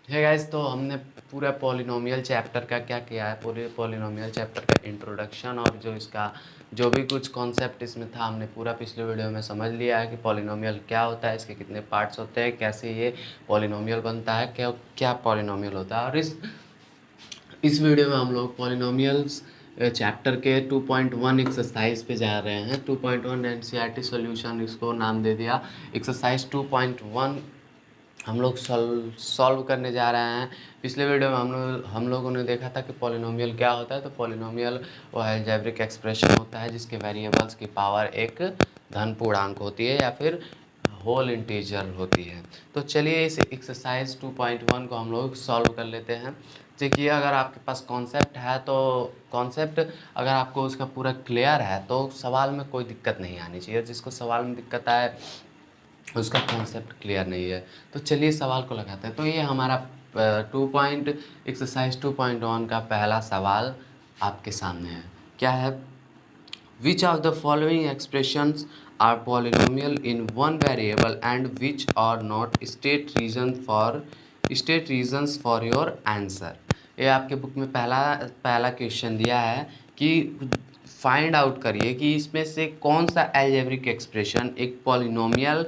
है गाइस, तो हमने पूरा पॉलिनोमियल चैप्टर का क्या किया है, पूरे पॉलिनोमियल चैप्टर का इंट्रोडक्शन और जो इसका जो भी कुछ कॉन्सेप्ट इसमें था हमने पूरा पिछले वीडियो में समझ लिया है कि पॉलिनोमियल क्या होता है, इसके कितने पार्ट्स होते हैं, कैसे ये पॉलिनोमियल बनता है, क्या क्या पॉलिनोमियल होता है। और इस वीडियो में हम लोग पॉलिनोमियल्स चैप्टर के 2.1 एक्सरसाइज पे जा रहे हैं। 2.1 एनसीईआरटी सॉल्यूशन इसको नाम दे दिया। एक्सरसाइज 2.1 हम लोग सॉल्व करने जा रहे हैं। पिछले वीडियो में हम लोगों ने देखा था कि पॉलिनोमियल क्या होता है। तो पॉलिनोमियल वो अलजेब्रिक एक्सप्रेशन होता है जिसके वेरिएबल्स की पावर एक धन पूर्णांक होती है या फिर होल इंटीजर होती है। तो चलिए इस एक्सरसाइज 2.1 को हम लोग सॉल्व कर लेते हैं। देखिए, अगर आपके पास कॉन्सेप्ट है तो कॉन्सेप्ट अगर आपको उसका पूरा क्लियर है तो सवाल में कोई दिक्कत नहीं आनी चाहिए। जिसको सवाल में दिक्कत आए उसका कॉन्सेप्ट क्लियर नहीं है। तो चलिए सवाल को लगाते हैं। तो ये हमारा एक्सरसाइज 2.1 का पहला सवाल आपके सामने है। क्या है? Which of the following expressions are polynomial in one variable and which are not? State reasons for your answer. ये आपके बुक में पहला क्वेश्चन दिया है कि फाइंड आउट करिए कि इसमें से कौन सा अलजेब्रिक एक्सप्रेशन एक पॉलिनोमियल,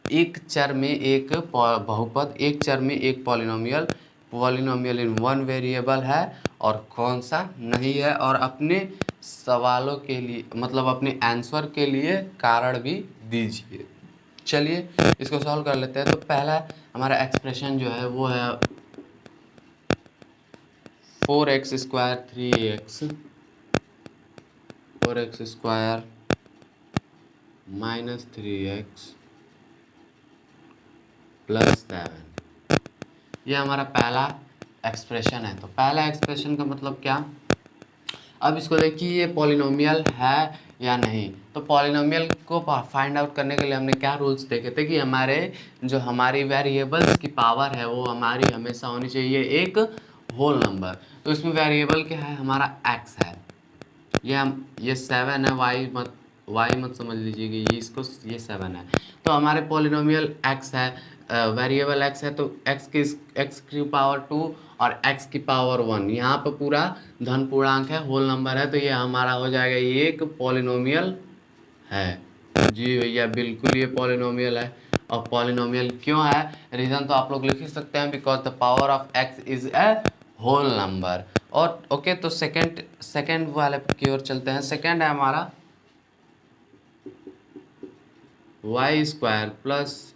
एक चर में एक बहुपद, एक चर में एक पॉलिनोमियल इन वन वेरिएबल है और कौन सा नहीं है। और अपने सवालों के लिए मतलब अपने आंसर के लिए कारण भी दीजिए। चलिए इसको सॉल्व कर लेते हैं। तो पहला हमारा एक्सप्रेशन जो है वो है 4x square 3x 4x square minus 3x plus 7। ये हमारा पहला एक्सप्रेशन है। तो पहला एक्सप्रेशन का मतलब क्या? अब इसको देखिए ये पॉलिनोमियल है या नहीं। तो पॉलिनोमियल को फाइंड आउट करने के लिए हमने क्या रूल्स देखे थे कि हमारी वेरिएबल्स की पावर है वो हमारी हमेशा होनी चाहिए एक होल नंबर। तो इसमें वेरिएबल क्या है? हमारा एक्स है। ये 7 है। वाई मत समझ लीजिएगा, ये 7 है। तो हमारे पॉलिनोमियल एक्स है, वेरिएबल एक्स है। तो एक्स की पावर 2 और एक्स की पावर 1, यहाँ पर पूरा धन पूर्णांक है, होल नंबर है। तो ये हमारा हो जाएगा ये एक पॉलिनोमियल है। जी भैया बिल्कुल ये पॉलिनोमियल है। और पॉलिनोमियल क्यों है? रीज़न तो आप लोग लिख ही सकते हैं, because the power of x is a whole number. और ओके, तो सेकंड वाले की ओर चलते हैं। सेकंड है हमारा वाई स्क्वायर प्लस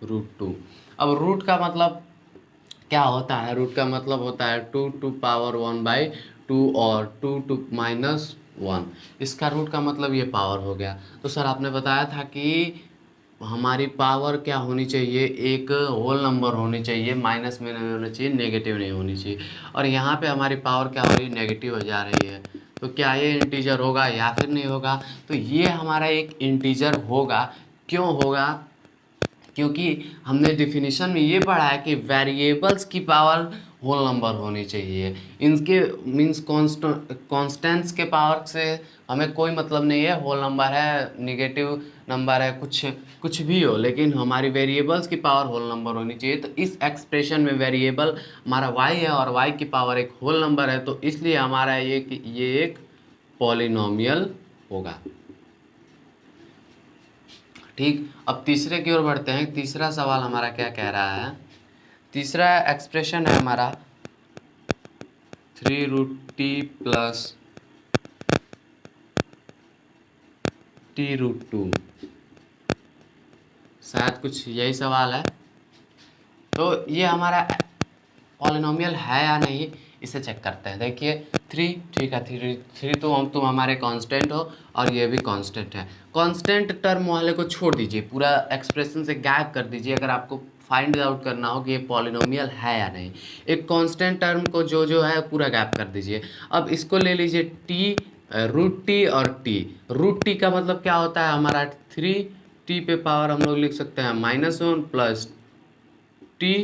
√2। अब रूट का मतलब क्या होता है? रूट का मतलब होता है 2 टू पावर 1/2 और 2 टू माइनस 1। इसका रूट का मतलब ये पावर हो गया। तो सर आपने बताया था कि हमारी पावर क्या होनी चाहिए? एक होल नंबर होनी चाहिए, माइनस में नहीं होना चाहिए, नेगेटिव नहीं होनी चाहिए। और यहाँ पे हमारी पावर क्या हो रही है? नेगेटिव हो जा रही है। तो क्या ये इंटीजर होगा या फिर नहीं होगा? तो ये हमारा एक इंटीजर होगा। क्यों होगा? क्योंकि हमने डिफिनीशन में ये पढ़ा है कि वेरिएबल्स की पावर होल नंबर होनी चाहिए। इनके मीन्स कॉन्स्टेंट्स के पावर से हमें कोई मतलब नहीं है। होल नंबर है, नेगेटिव नंबर है, कुछ भी हो, लेकिन हमारी वेरिएबल्स की पावर होल नंबर होनी चाहिए। तो इस एक्सप्रेशन में वेरिएबल हमारा y है और y की पावर एक होल नंबर है। तो इसलिए हमारा ये एक पॉलिनोमियल होगा। ठीक, अब तीसरे की ओर बढ़ते हैं। तीसरा सवाल हमारा क्या कह रहा है? तीसरा एक्सप्रेशन है हमारा 3√t प्लस t√2। शायद कुछ यही सवाल है। तो ये हमारा पॉलिनोमियल है या नहीं इसे चेक करते हैं। देखिए 3, ठीक है, 3 तो तुम हमारे कांस्टेंट हो और ये भी कांस्टेंट है। कांस्टेंट टर्म वाले को छोड़ दीजिए, पूरा एक्सप्रेशन से गायब कर दीजिए अगर आपको फाइंड आउट करना हो कि ये पॉलिनोमियल है या नहीं। एक कांस्टेंट टर्म को जो है पूरा गायब कर दीजिए। अब इसको ले लीजिए टी, √t और t। √t का मतलब क्या होता है? हमारा 3, t पे पावर हम लोग लिख सकते हैं -1 प्लस टी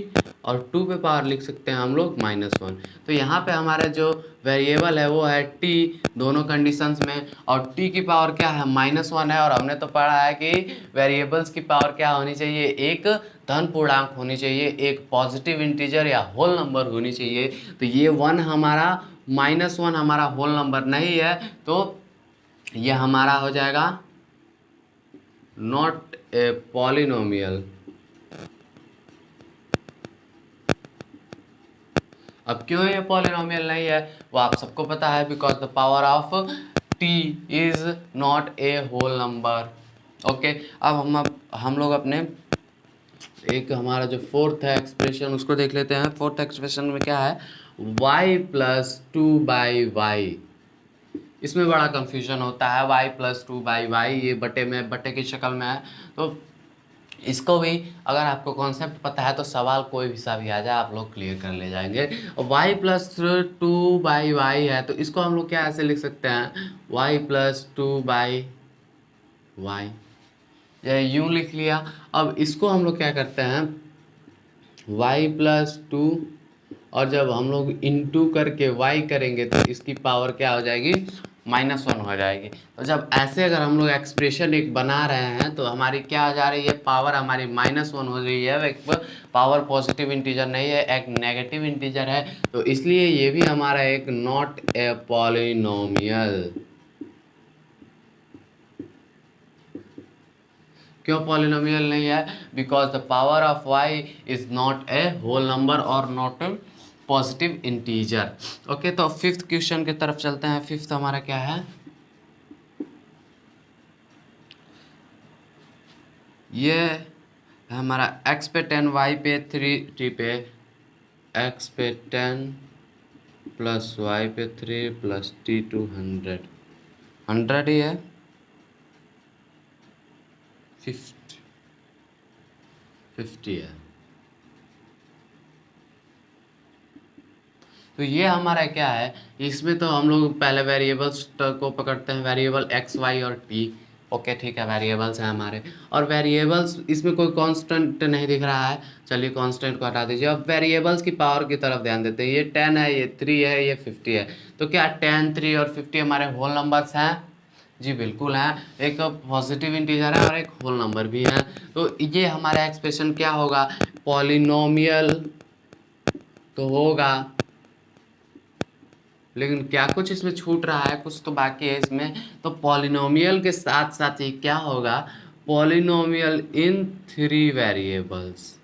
और 2 पे पावर लिख सकते हैं हम लोग -1। तो यहाँ पे हमारा जो वेरिएबल है वो है टी दोनों कंडीशंस में, और टी की पावर क्या है -1 है। और हमने तो पढ़ा है कि वेरिएबल्स की पावर क्या होनी चाहिए, एक धन पूर्णांक होनी चाहिए, एक पॉजिटिव इंटीजर या होल नंबर होनी चाहिए। तो ये 1 हमारा -1 हमारा होल नंबर नहीं है, तो ये हमारा हो जाएगा नॉट ए पॉलिनोमियल। अब क्यों ये पॉलिनोमियल नहीं है वो आप सबको पता है, because the power of t is not a whole number. Okay, अब हम लोग अपने एक हमारा जो फोर्थ है एक्सप्रेशन उसको देख लेते हैं। फोर्थ एक्सप्रेशन में क्या है, y + 2/y। इसमें बड़ा कंफ्यूजन होता है, y + 2/y, ये बटे की शक्ल में है। तो इसको भी अगर आपको कॉन्सेप्ट पता है तो सवाल कोई भी सा भी आ जाए आप लोग क्लियर कर ले जाएंगे। और y + 2/y है तो इसको हम लोग क्या ऐसे लिख सकते हैं, y + 2/y, या यूँ लिख लिया। अब इसको हम लोग क्या करते हैं, y + 2, और जब हम लोग इंटू करके y करेंगे तो इसकी पावर क्या हो जाएगी, -1 हो जाएगी। तो जब ऐसे अगर हम लोग एक्सप्रेशन एक बना रहे हैं तो हमारी क्या हो जा रही है, पावर हमारी -1 हो रही है। एक पावर पॉजिटिव इंटीजर नहीं है, एक नेगेटिव इंटीजर है, तो इसलिए ये भी हमारा एक नॉट ए पॉलिनोमियल। क्यों पॉलिनोमियल नहीं है, because the power of y is not a whole number और not a positive integer. Okay, तो फिफ्थ क्वेश्चन की तरफ चलते हैं। फिफ्थ हमारा क्या है, ये हमारा x पे 10, y पे 3, t पे x पे 10 + y पे 3 + t to 100 ही है, 50 है। तो ये हमारा क्या है, इसमें तो हम लोग पहले वेरिएबल्स को पकड़ते हैं, वेरिएबल x, y और t। ओके ठीक है, वेरिएबल्स हैं हमारे, और वेरिएबल्स इसमें कोई कांस्टेंट नहीं दिख रहा है, चलिए कांस्टेंट को हटा दीजिए। अब वेरिएबल्स की पावर की तरफ ध्यान देते हैं, ये 10 है, ये 3 है, ये 50 है। तो क्या 10, 3 और 50 हमारे होल नंबर्स हैं? जी बिल्कुल है, एक पॉजिटिव इंटीजर है और एक होल नंबर भी है। तो ये हमारा एक्सप्रेशन क्या होगा, पॉलिनोमियल तो होगा, लेकिन क्या कुछ इसमें छूट रहा है, कुछ तो बाकी है इसमें। तो पॉलिनोमियल के साथ साथ ये क्या होगा, पॉलिनोमियल इन 3 वेरिएबल्स।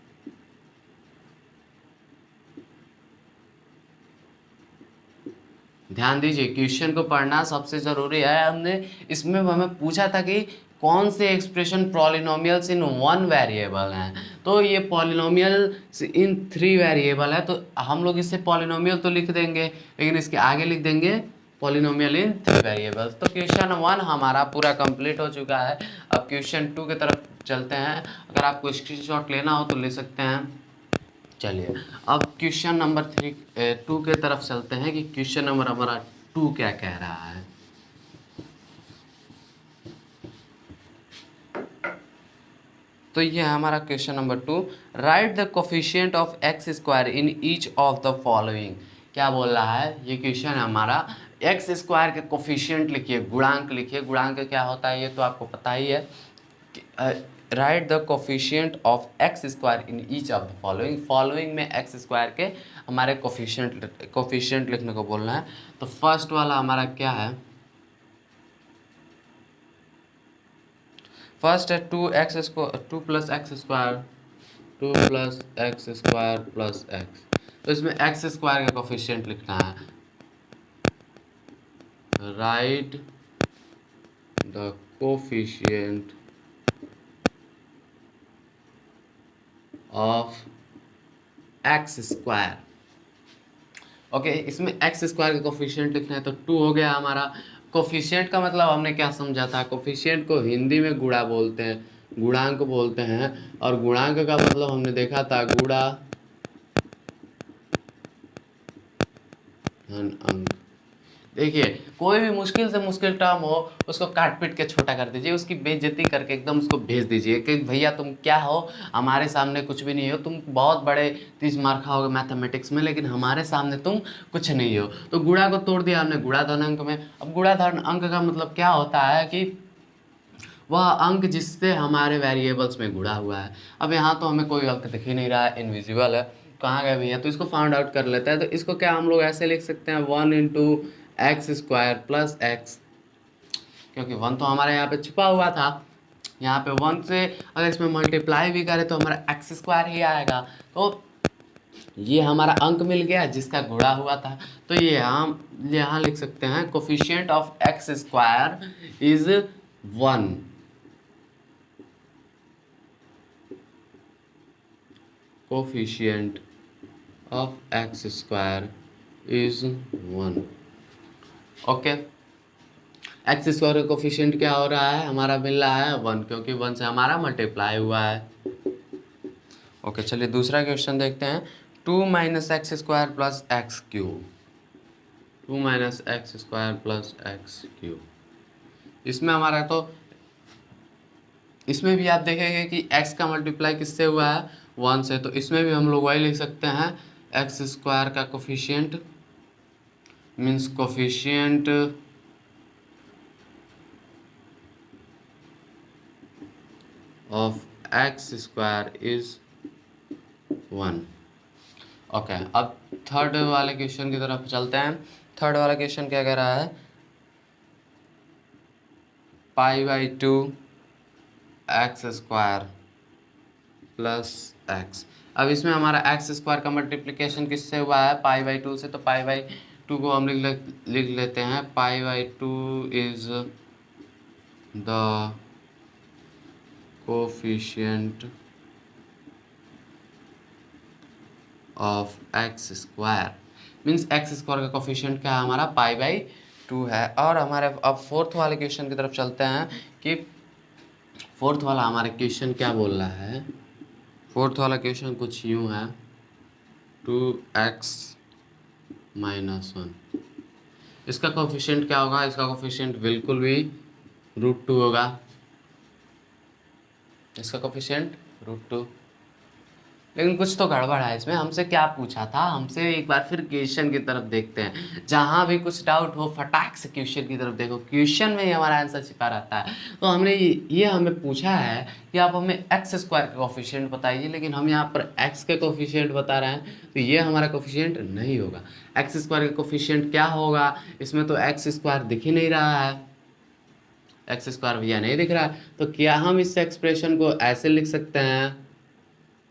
ध्यान दीजिए, क्वेश्चन को पढ़ना सबसे ज़रूरी है। हमने इसमें हमें पूछा था कि कौन से एक्सप्रेशन पॉलिनोमियल्स इन 1 वेरिएबल हैं, तो ये पॉलिनोमियल इन 3 वेरिएबल है। तो हम लोग इससे पॉलिनोमियल तो लिख देंगे, लेकिन इसके आगे लिख देंगे पॉलिनोमियल इन 3 वेरिएबल्स। तो क्वेश्चन 1 हमारा पूरा कंप्लीट हो चुका है। अब क्वेश्चन 2 की तरफ चलते हैं, अगर आपको स्क्रीनशॉट लेना हो तो ले सकते हैं। चलिए अब क्वेश्चन नंबर 2 के तरफ चलते हैं कि क्वेश्चन नंबर हमारा 2 क्या कह रहा है। तो ये हमारा question number 2, right the coefficient of x² in each of the following. क्या बोल रहा है ये क्वेश्चन हमारा, x² के कोफिशिएंट लिखिए, गुणांक लिखिए। गुणांक क्या होता है ये तो आपको पता ही है। Right the coefficient of x² in each of the following. Following में x² के हमारे कोफिशिएंट लिखने को बोलना है। तो फर्स्ट वाला हमारा क्या है, फर्स्ट है 2 + x², 2 + x² + x। तो इसमें x² का कोफिशिएंट लिखना है। Right the coefficient of x²। Okay, इसमें x² का कोफिशिएंट लिखना है, तो 2 हो गया हमारा। कोफिशिएंट का मतलब हमने क्या समझा था, कोफिशिएंट को हिंदी में गुणा बोलते हैं, गुणांक बोलते हैं। और गुणांक का मतलब हमने देखा था गुणा धन अंक। देखिए, कोई भी मुश्किल से मुश्किल टर्म हो उसको काट पीट के छोटा कर दीजिए, उसकी बेइज्जती करके एकदम उसको भेज दीजिए कि भैया तुम क्या हो, हमारे सामने कुछ भी नहीं हो, तुम बहुत बड़े 30 मार्क हो मैथमेटिक्स में, लेकिन हमारे सामने तुम कुछ नहीं हो। तो गुणा को तोड़ दिया हमने गुणाधन अंक में। अब गुणाधन अंक का मतलब क्या होता है कि वह अंक जिससे हमारे वेरिएबल्स में गुणा हुआ है। अब यहाँ तो हमें कोई अंक दिख ही नहीं रहा है, इनविजिबल है, कहाँ गए भैया, तो इसको फाइंड आउट कर लेते हैं। तो इसको क्या हम लोग ऐसे लिख सकते हैं 1 into x square plus x, क्योंकि 1 तो हमारे यहाँ पे छुपा हुआ था, यहाँ पे 1 से अगर इसमें मल्टीप्लाई भी करें तो हमारा एक्स स्क्वायर ही आएगा। तो ये हमारा अंक मिल गया जिसका गुणा हुआ था। तो ये हम यहाँ लिख सकते हैं coefficient of x square is 1। Coefficient of x square is 1। Okay, x square का कोफिशिएंट क्या हो रहा है, हमारा मिल रहा है 1, क्योंकि 1 से हमारा मल्टीप्लाई हुआ है। ओके, चलिए दूसरा क्वेश्चन देखते हैं। 2 minus x square plus x cube, 2 minus x square plus x cube, इसमें हमारा तो इसमें भी आप देखेंगे कि x का मल्टीप्लाई किससे हुआ है 1 से, तो इसमें भी हम लोग वही लिख सकते हैं एक्स स्क्वायर का coefficient means coefficient of x square is 1। Okay, अब थर्ड वाले क्वेश्चन की तरफ चलते हैं। थर्ड वाला क्वेश्चन क्या कह रहा है, π/2 एक्स स्क्वायर प्लस एक्स। अब इसमें हमारा एक्स स्क्वायर का मल्टीप्लिकेशन किससे हुआ है π/2 से, तो π/2 को हम लिख लेते हैं π/2 is the coefficient of x square, means x square का कोफिशिएंट क्या है हमारा π/2 है। और हमारे अब फोर्थ वाले क्वेश्चन की तरफ चलते हैं कि फोर्थ वाला हमारा क्वेश्चन क्या बोल रहा है। फोर्थ वाला क्वेश्चन कुछ यूँ है 2x - 1, इसका कोफिशिएंट क्या होगा, इसका कोफिशिएंट बिल्कुल भी √2 होगा, इसका कोफिशिएंट √2। लेकिन कुछ तो गड़बड़ है इसमें, हमसे क्या पूछा था, हमसे एक बार फिर क्वेश्चन की तरफ देखते हैं, जहाँ भी कुछ डाउट हो फटाक से क्वेश्चन की तरफ देखो, क्वेश्चन में ही हमारा आंसर छिपा रहता है। तो हमने ये हमें पूछा है कि आप हमें एक्स स्क्वायर का कोफिशिएंट बताइए, लेकिन हम यहाँ पर एक्स के कोफिशिएंट बता रहे हैं, तो ये हमारा कोफिशिएंट नहीं होगा। एक्स स्क्वायर का कोफिशिएंट क्या होगा, इसमें तो एक्स स्क्वायर दिख ही नहीं रहा है, एक्स स्क्वायर भैया नहीं दिख रहा है। तो क्या हम इस एक्सप्रेशन को ऐसे लिख सकते हैं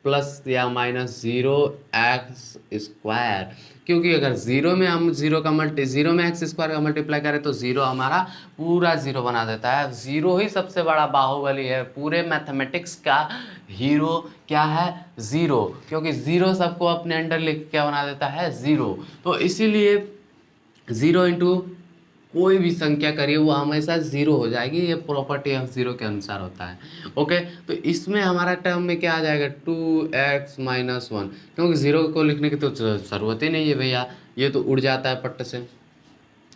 प्लस या माइनस 0x², क्योंकि अगर जीरो में हम जीरो में एक्स स्क्वायर का मल्टीप्लाई करें तो जीरो हमारा पूरा जीरो बना देता है। जीरो ही सबसे बड़ा बाहुबली है, पूरे मैथमेटिक्स का हीरो क्या है, जीरो, क्योंकि जीरो सबको अपने अंडर लिख क्या बना देता है, जीरो। तो इसीलिए 0 इंटू कोई भी संख्या करिए वो हमेशा जीरो हो जाएगी, ये प्रॉपर्टी ऑफ जीरो के अनुसार होता है। ओके, तो इसमें हमारा टर्म में क्या आ जाएगा 2x - 1, क्योंकि जीरो को लिखने की तो ज़रूरत ही नहीं है भैया, ये तो उड़ जाता है पट्ट से।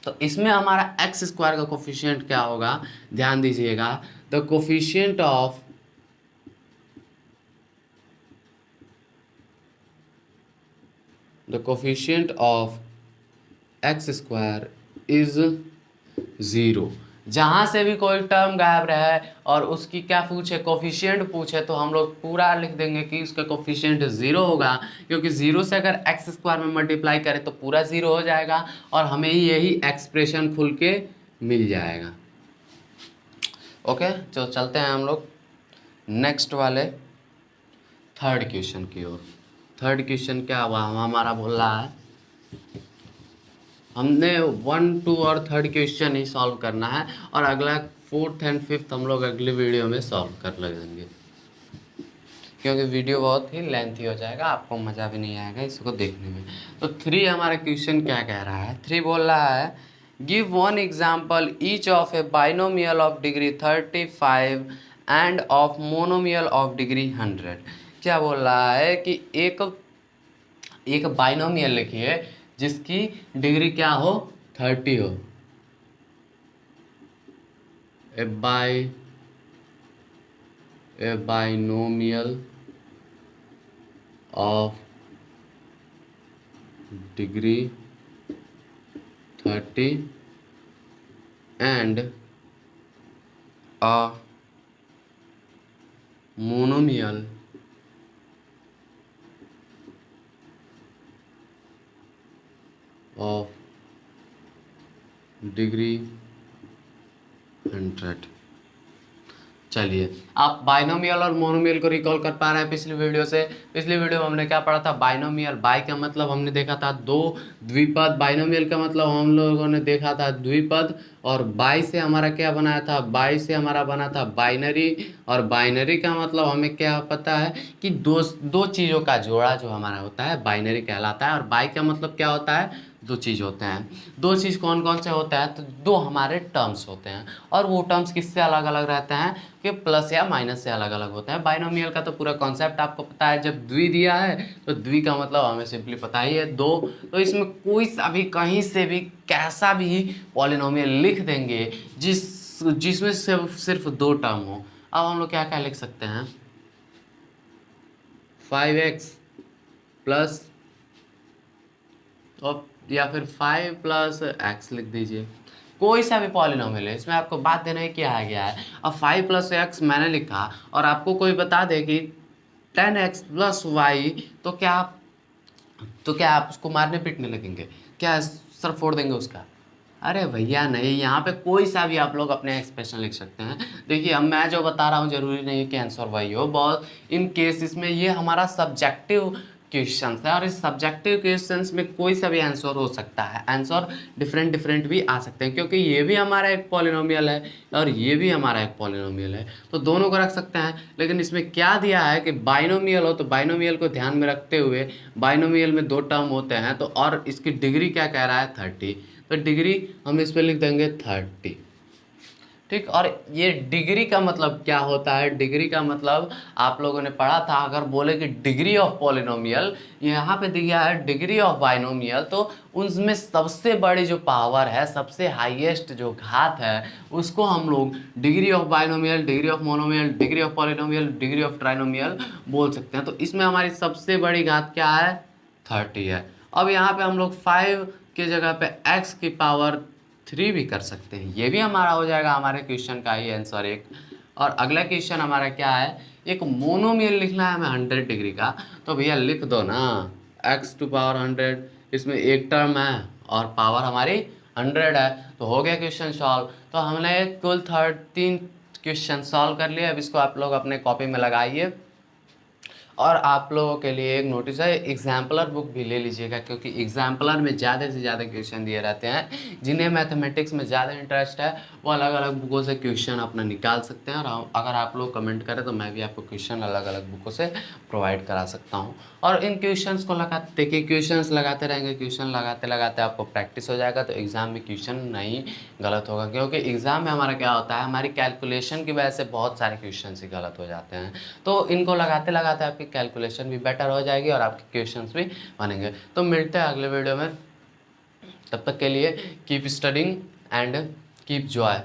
तो इसमें हमारा एक्स स्क्वायर का कोफिशिएंट क्या होगा, ध्यान दीजिएगा, the coefficient of x square is 0। जहाँ से भी कोई टर्म गायब रहे और उसकी क्या पूछे, कोफिशिएंट पूछे, तो हम लोग पूरा लिख देंगे कि उसका कोफिशिएंट 0 होगा, क्योंकि 0 से अगर एक्स स्क्वायर में मल्टीप्लाई करें तो पूरा 0 हो जाएगा और हमें यही एक्सप्रेशन खुल के मिल जाएगा। ओके, तो चलते हैं हम लोग नेक्स्ट वाले थर्ड क्वेश्चन की ओर। थर्ड क्वेश्चन क्या हुआ, हमारा बोल रहा है हमने 1, 2 और थर्ड क्वेश्चन ही सॉल्व करना है, और अगला 4th एंड 5th हम लोग अगले वीडियो में सॉल्व कर लेंगे, क्योंकि वीडियो बहुत ही लेंथी हो जाएगा, आपको मज़ा भी नहीं आएगा इसको देखने में। तो 3 हमारा क्वेश्चन क्या कह रहा है, 3 बोल रहा है give 1 example each of A binomial of degree 35 end of monomial of degree 100। क्या बोल रहा है कि एक बाइनोमियल लिखिए जिसकी डिग्री क्या हो 30 हो, a binomial of degree 30 and a monomial of degree 100। चलिए, आप बाइनोमियल और मोनोमियल को रिकॉल कर पा रहे हैं पिछली वीडियो से। पिछली वीडियो में हमने क्या पढ़ा था? बाइनोमियल, बाई का मतलब हमने देखा था दो द्विपद, बाइनोमियल का मतलब हम लोगों ने देखा था द्विपद, और बाई से हमारा क्या बनाया था? बाई से हमारा बना था बाइनरी, और बाइनरी का मतलब हमें क्या पता है कि दो चीज़ों का जोड़ा जो हमारा होता है बाइनरी कहलाता है। और बाई का मतलब क्या होता है? दो चीज़ होते हैं। दो चीज़ कौन कौन से होते हैं? तो दो हमारे टर्म्स होते हैं, और वो टर्म्स किससे अलग अलग रहते हैं कि प्लस या माइनस से अलग अलग होते हैं। बाइनोमियल का तो पूरा कॉन्सेप्ट आपको पता है। जब द्वि दिया है तो द्वि का मतलब हमें सिंपली पता ही है, दो। तो इसमें कोई सा भी कहीं से भी कैसा भी पॉलिनोमियल लिख देंगे जिसमें सिर्फ दो टर्म हो। अब हम लोग क्या क्या लिख सकते हैं? 5x प्लस, और या फिर 5 प्लस एक्स लिख दीजिए। कोई सा भी पॉलिनोमियल है, इसमें आपको बात देना है क्या आ गया है। अब 5 प्लस एक्स मैंने लिखा, और आपको कोई बता दे कि 10x प्लस वाई, तो क्या आप उसको मारने पीटने लगेंगे? क्या सर फोड़ देंगे उसका? अरे भैया नहीं, यहाँ पे कोई सा भी आप लोग अपने एक्सप्रेशन लिख सकते हैं। देखिए, अब मैं जो बता रहा हूँ जरूरी नहीं है कि आंसर वही हो। बहुत इन केसेस में ये हमारा सब्जेक्टिव क्वेश्चंस है, और इस सब्जेक्टिव क्वेश्चंस में कोई सा भी आंसर हो सकता है। आंसर डिफरेंट डिफरेंट भी आ सकते हैं, क्योंकि ये भी हमारा एक पॉलिनोमियल है और ये भी हमारा एक पॉलिनोमियल है, तो दोनों को रख सकते हैं। लेकिन इसमें क्या दिया है कि बाइनोमियल हो, तो बाइनोमियल को ध्यान में रखते हुए बाइनोमियल में दो टर्म होते हैं, तो और इसकी डिग्री क्या कह रहा है? 30। तो डिग्री हम इस पर लिख देंगे 30, ठीक। और ये डिग्री का मतलब क्या होता है? डिग्री का मतलब आप लोगों ने पढ़ा था, अगर बोले कि डिग्री ऑफ पॉलिनोमियल, यहाँ पे दिया है डिग्री ऑफ बाइनोमियल, तो उनमें सबसे बड़ी जो पावर है, सबसे हाईएस्ट जो घात है, उसको हम लोग degree of binomial, degree of monomial, degree of polynomial, degree of trinomial बोल सकते हैं। तो इसमें हमारी सबसे बड़ी घात क्या है? 30 है। अब यहाँ पे हम लोग 5 के जगह पे x की पावर 3 भी कर सकते हैं। ये भी हमारा हो जाएगा हमारे क्वेश्चन का ही आंसर एक। और अगला क्वेश्चन हमारा क्या है? एक मोनोमियल लिखना है हमें 100 डिग्री का, तो भैया लिख दो ना x टू पावर 100। इसमें एक टर्म है और पावर हमारी 100 है, तो हो गया क्वेश्चन सॉल्व। तो हमने कुल 13 क्वेश्चन सॉल्व कर लिए। अब इसको आप लोग अपने कॉपी में लगाइए, और आप लोगों के लिए एक नोटिस है, एग्जाम्पलर बुक भी ले लीजिएगा, क्योंकि एग्जाम्पलर में ज़्यादा से ज़्यादा क्वेश्चन दिए रहते हैं। जिन्हें मैथमेटिक्स में ज़्यादा इंटरेस्ट है वो अलग अलग बुकों से क्वेश्चन अपना निकाल सकते हैं, और अगर आप लोग कमेंट करें तो मैं भी आपको क्वेश्चन अलग अलग बुकों से प्रोवाइड करा सकता हूँ। और इन क्वेश्चंस को लगाते देखिए, क्वेश्चंस लगाते रहेंगे, क्वेश्चन लगाते लगाते आपको प्रैक्टिस हो जाएगा, तो एग्ज़ाम में क्वेश्चन नहीं गलत होगा। क्योंकि एग्ज़ाम में हमारा क्या होता है, हमारी कैलकुलेशन की वजह से बहुत सारे क्वेश्चन ही गलत हो जाते हैं। तो इनको लगाते लगाते आपकी कैलकुलेशन भी बेटर हो जाएगी और आपके क्वेश्चंस भी बनेंगे। तो मिलते हैं अगले वीडियो में, तब तक के लिए keep studying and keep Joy.